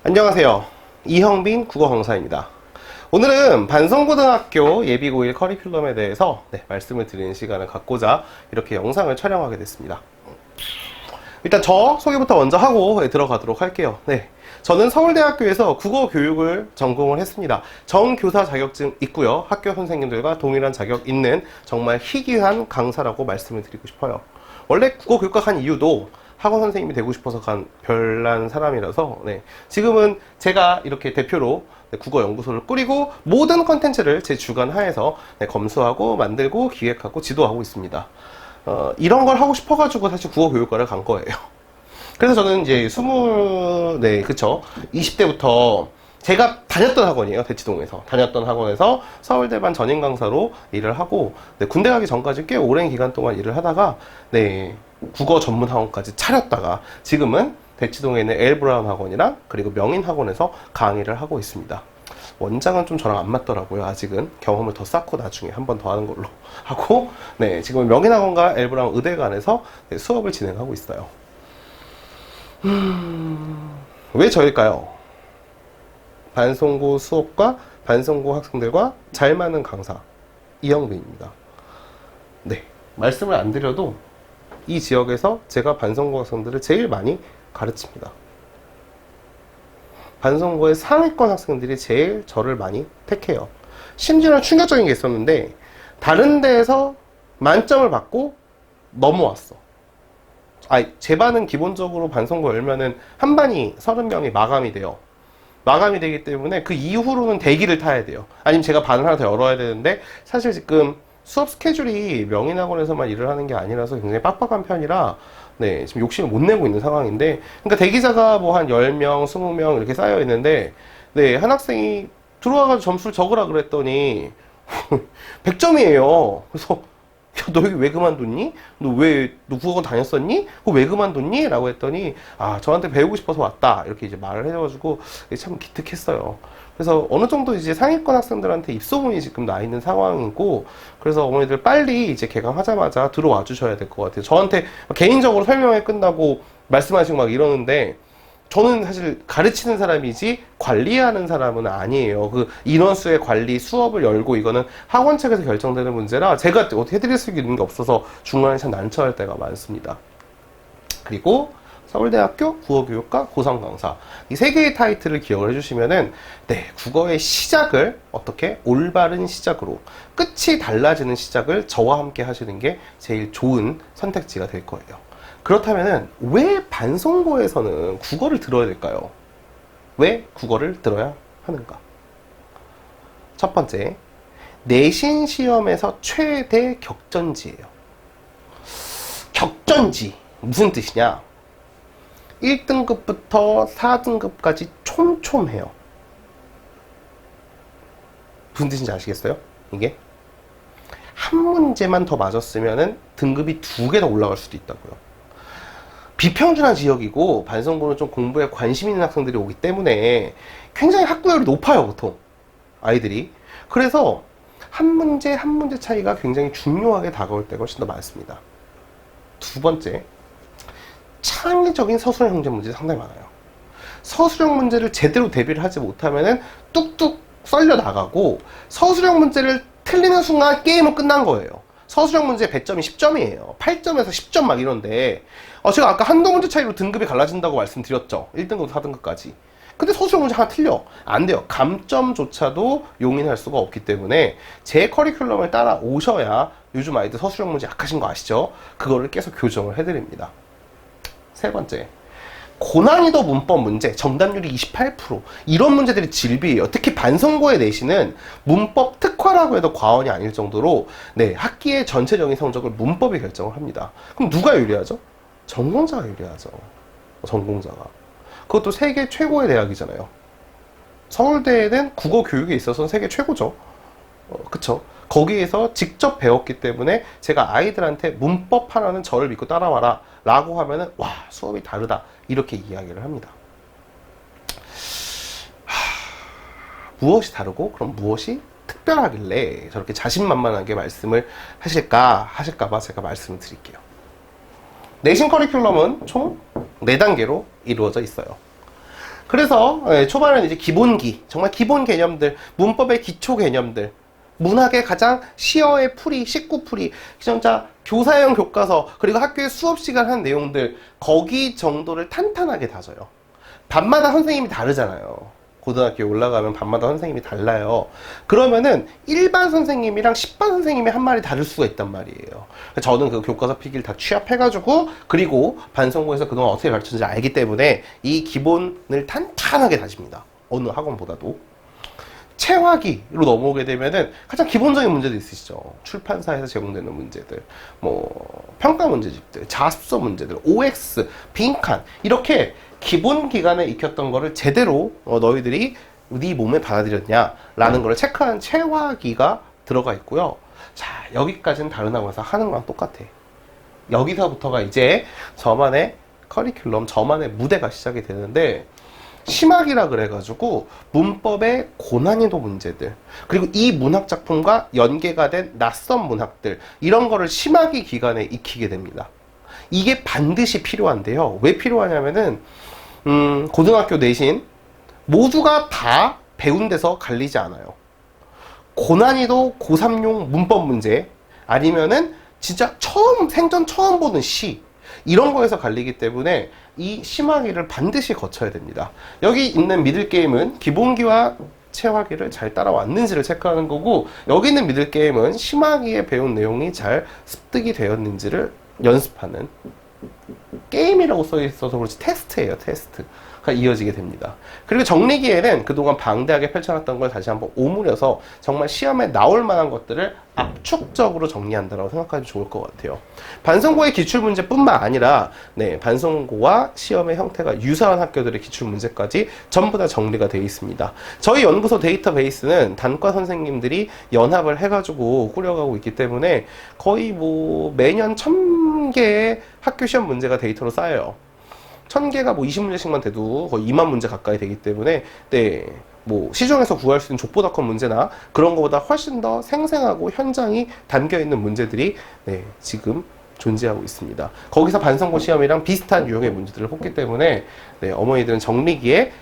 안녕하세요. 이형빈 국어 강사입니다. 오늘은 반성고등학교 예비고1 커리큘럼에 대해서 말씀을 드리는 시간을 갖고자 이렇게 영상을 촬영하게 됐습니다. 일단 저 소개부터 먼저 하고 들어가도록 할게요. 저는 서울대학교에서 국어 교육을 전공을 했습니다. 정교사 자격증 있고요. 학교 선생님들과 동일한 자격 있는 정말 희귀한 강사라고 말씀을 드리고 싶어요. 원래 국어 교육과 간 이유도 학원 선생님이 되고 싶어서 간 별난 사람이라서 지금은 제가 이렇게 대표로 국어 연구소를 꾸리고 모든 컨텐츠를 제 주관 하에서 검수하고 만들고 기획하고 지도하고 있습니다. 이런 걸 하고 싶어가지고 사실 국어 교육과를 간 거예요. 그래서 저는 이제 20대부터 제가 다녔던 학원이에요. 대치동에서 다녔던 학원에서 서울대반 전임 강사로 일을 하고 군대 가기 전까지 꽤 오랜 기간 동안 일을 하다가 국어 전문 학원까지 차렸다가 지금은 대치동에 있는 엘브라운 학원이랑 그리고 명인 학원에서 강의를 하고 있습니다. 원장은 좀 저랑 안 맞더라고요. 아직은 경험을 더 쌓고 나중에 한 번 더 하는 걸로 하고 지금은 명인 학원과 엘브라운 의대관에서 수업을 진행하고 있어요. 왜 저일까요? 반송고 수업과 반송고 학생들과 잘 맞는 강사 이형빈입니다. 말씀을 안 드려도 이 지역에서 제가 반송고 학생들을 제일 많이 가르칩니다. 반송고의 상위권 학생들이 제일 저를 많이 택해요. 심지어는 충격적인 게 있었는데 다른 데에서 만점을 받고 넘어왔어. 제 반은 기본적으로 반송고 열면은 한 반이 30명이 마감이 돼요. 마감이 되기 때문에 그 이후로는 대기를 타야 돼요. 아니면 제가 반을 하나 더 열어야 되는데 사실 지금 수업 스케줄이 명인학원에서만 일을 하는 게 아니라서 굉장히 빡빡한 편이라 지금 욕심을 못 내고 있는 상황인데, 그러니까 대기자가 뭐 한 10명, 20명 이렇게 쌓여 있는데 한 학생이 들어와가지고 점수를 적으라 그랬더니 100점이에요. 그래서 야, 너 여기 왜 그만뒀니? 너 국어관 다녔었니? 그거 왜 그만뒀니? 라고 했더니 저한테 배우고 싶어서 왔다 이렇게 이제 말을 해줘가지고 참 기특했어요. 그래서 어느 정도 이제 상위권 학생들한테 입소문이 지금 나 있는 상황이고, 그래서 어머니들 빨리 이제 개강하자마자 들어와 주셔야 될 것 같아요. 저한테 개인적으로 설명회 끝나고 말씀하시고 막 이러는데 저는 사실 가르치는 사람이지 관리하는 사람은 아니에요. 그 인원수의 관리, 수업을 열고 이거는 학원 측에서 결정되는 문제라 제가 어떻게 해드릴 수 있는 게 없어서 중간에 참 난처할 때가 많습니다. 그리고 서울대학교 국어교육과 고성강사, 이 세 개의 타이틀을 기억을 해주시면은 국어의 시작을 어떻게 올바른 시작으로, 끝이 달라지는 시작을 저와 함께 하시는 게 제일 좋은 선택지가 될 거예요. 그렇다면은 왜 반송고에서는 국어를 들어야 될까요? 왜 국어를 들어야 하는가? 첫 번째, 내신 시험에서 최대 격전지예요. 격전지 무슨 뜻이냐? 1등급부터 4등급까지 촘촘해요. 무슨 뜻인지 아시겠어요? 이게 한 문제만 더 맞았으면은 등급이 2개 더 올라갈 수도 있다고요. 비평준화 지역이고 반송고는 좀 공부에 관심 있는 학생들이 오기 때문에 굉장히 학구열이 높아요, 보통 아이들이. 그래서 한 문제 한 문제 차이가 굉장히 중요하게 다가올 때가 훨씬 더 많습니다. 두 번째, 창의적인 서술형 형제 문제가 상당히 많아요. 서술형 문제를 제대로 대비를 하지 못하면은 뚝뚝 썰려 나가고, 서술형 문제를 틀리는 순간 게임은 끝난 거예요. 서술형 문제 배점이 10점이에요. 8점에서 10점 막 이런데 제가 아까 한두 문제 차이로 등급이 갈라진다고 말씀드렸죠. 1등급, 4등급까지. 근데 서술형 문제 하나 틀려. 안 돼요. 감점조차도 용인할 수가 없기 때문에 제 커리큘럼을 따라오셔야, 요즘 아이들 서술형 문제 약하신 거 아시죠? 그거를 계속 교정을 해드립니다. 세 번째, 고난이도 문법 문제, 정답률이 28%, 이런 문제들이 질비해요. 특히 반송고의 내신은 문법 특화라고 해도 과언이 아닐 정도로 학기의 전체적인 성적을 문법이 결정을 합니다. 그럼 누가 유리하죠? 전공자가 유리하죠. 전공자가. 그것도 세계 최고의 대학이잖아요. 서울대는 국어 교육에 있어서는 세계 최고죠. 그쵸? 거기에서 직접 배웠기 때문에 제가 아이들한테 문법 하나는 저를 믿고 따라와라 라고 하면은 와, 수업이 다르다 이렇게 이야기를 합니다. 무엇이 다르고 그럼 무엇이 특별하길래 저렇게 자신만만하게 말씀을 하실까봐 제가 말씀을 드릴게요. 내신 커리큘럼은 총 4단계로 이루어져 있어요. 그래서 초반에는 이제 기본기, 정말 기본 개념들, 문법의 기초 개념들, 문학의 가장 시어의 풀이, 식구풀이, 진짜 교사형 교과서, 그리고 학교에 수업 시간 한 내용들, 거기 정도를 탄탄하게 다져요. 반마다 선생님이 다르잖아요. 고등학교에 올라가면 반마다 선생님이 달라요. 그러면은 일반 선생님이랑 10반 선생님이 한 말이 다를 수가 있단 말이에요. 저는 그 교과서 필기를 다 취합해가지고, 그리고 반성고에서 그동안 어떻게 가르쳤는지 알기 때문에 이 기본을 탄탄하게 다집니다. 어느 학원보다도. 채화기로 넘어오게 되면은 가장 기본적인 문제도 있으시죠. 출판사에서 제공되는 문제들, 뭐 평가 문제집들, 자습서 문제들, OX, 빈칸, 이렇게 기본 기간에 익혔던 거를 제대로 너희들이 네 몸에 받아들였냐라는 걸 체크한 채화기가 들어가 있고요. 자, 여기까지는 다른 학원에서 하는 거랑 똑같아. 여기서부터가 이제 저만의 커리큘럼, 저만의 무대가 시작이 되는데, 심학이라 그래가지고 문법의 고난이도 문제들, 그리고 이 문학 작품과 연계가 된 낯선 문학들, 이런 거를 심학기 기간에 익히게 됩니다. 이게 반드시 필요한데요. 왜 필요하냐면은 고등학교 내신 모두가 다 배운 데서 갈리지 않아요. 고난이도 고3용 문법 문제, 아니면은 진짜 생전 처음 보는 시, 이런 거에서 갈리기 때문에 이 심화기를 반드시 거쳐야 됩니다. 여기 있는 미들게임은 기본기와 채화기를 잘 따라왔는지를 체크하는 거고, 여기 있는 미들게임은 심화기에 배운 내용이 잘 습득이 되었는지를 연습하는 게임이라고 써 있어서 그렇지 테스트예요. 테스트가 이어지게 됩니다. 그리고 정리기에는 그동안 방대하게 펼쳐놨던 걸 다시 한번 오므려서 정말 시험에 나올 만한 것들을 압축적으로 정리한다고 생각하면 좋을 것 같아요. 반성고의 기출문제뿐만 아니라 반성고와 시험의 형태가 유사한 학교들의 기출문제까지 전부 다 정리가 되어 있습니다. 저희 연구소 데이터베이스는 단과 선생님들이 연합을 해가지고 꾸려가고 있기 때문에 거의 뭐 매년 1000개의 학교 시험 문제가 데이터로 쌓여요. 1000개가 뭐 20문제씩만 돼도 거의 2만 문제 가까이 되기 때문에 뭐 시중에서 구할 수 있는 족보닷컴 문제나 그런 것보다 훨씬 더 생생하고 현장이 담겨있는 문제들이 지금 존재하고 있습니다. 거기서 반성고 시험이랑 비슷한 유형의 문제들을 뽑기 때문에 어머니들은 정리기에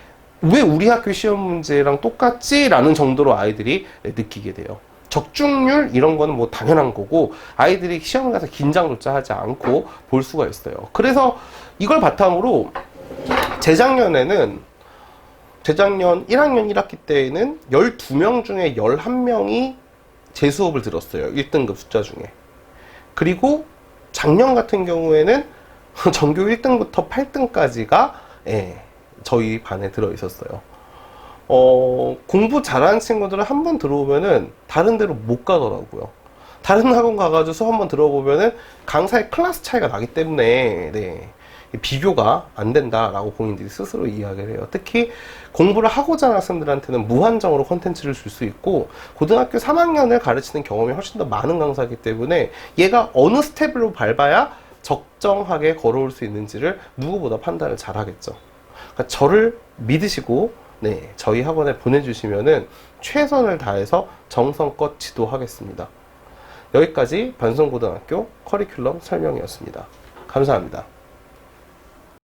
왜 우리 학교 시험 문제랑 똑같지? 라는 정도로 아이들이 느끼게 돼요. 적중률 이런 거는 뭐 당연한 거고, 아이들이 시험을 가서 긴장조차 하지 않고 볼 수가 있어요. 그래서 이걸 바탕으로 재작년 1학년 1학기 때에는 12명 중에 11명이 제 수업을 들었어요. 1등급 숫자 중에. 그리고 작년 같은 경우에는 전교 1등부터 8등까지가 저희 반에 들어 있었어요. 공부 잘하는 친구들은 한 번 들어오면은 다른 데로 못 가더라고요. 다른 학원 가가지고 수업 한 번 들어보면은 강사의 클래스 차이가 나기 때문에 비교가 안 된다라고 본인들이 스스로 이야기를 해요. 특히 공부를 하고자 하는 학생들한테는 무한정으로 콘텐츠를 줄 수 있고, 고등학교 3학년을 가르치는 경험이 훨씬 더 많은 강사이기 때문에 얘가 어느 스텝으로 밟아야 적정하게 걸어올 수 있는지를 누구보다 판단을 잘 하겠죠. 그러니까 저를 믿으시고 저희 학원에 보내주시면은 최선을 다해서 정성껏 지도하겠습니다. 여기까지 반성고등학교 커리큘럼 설명이었습니다. 감사합니다.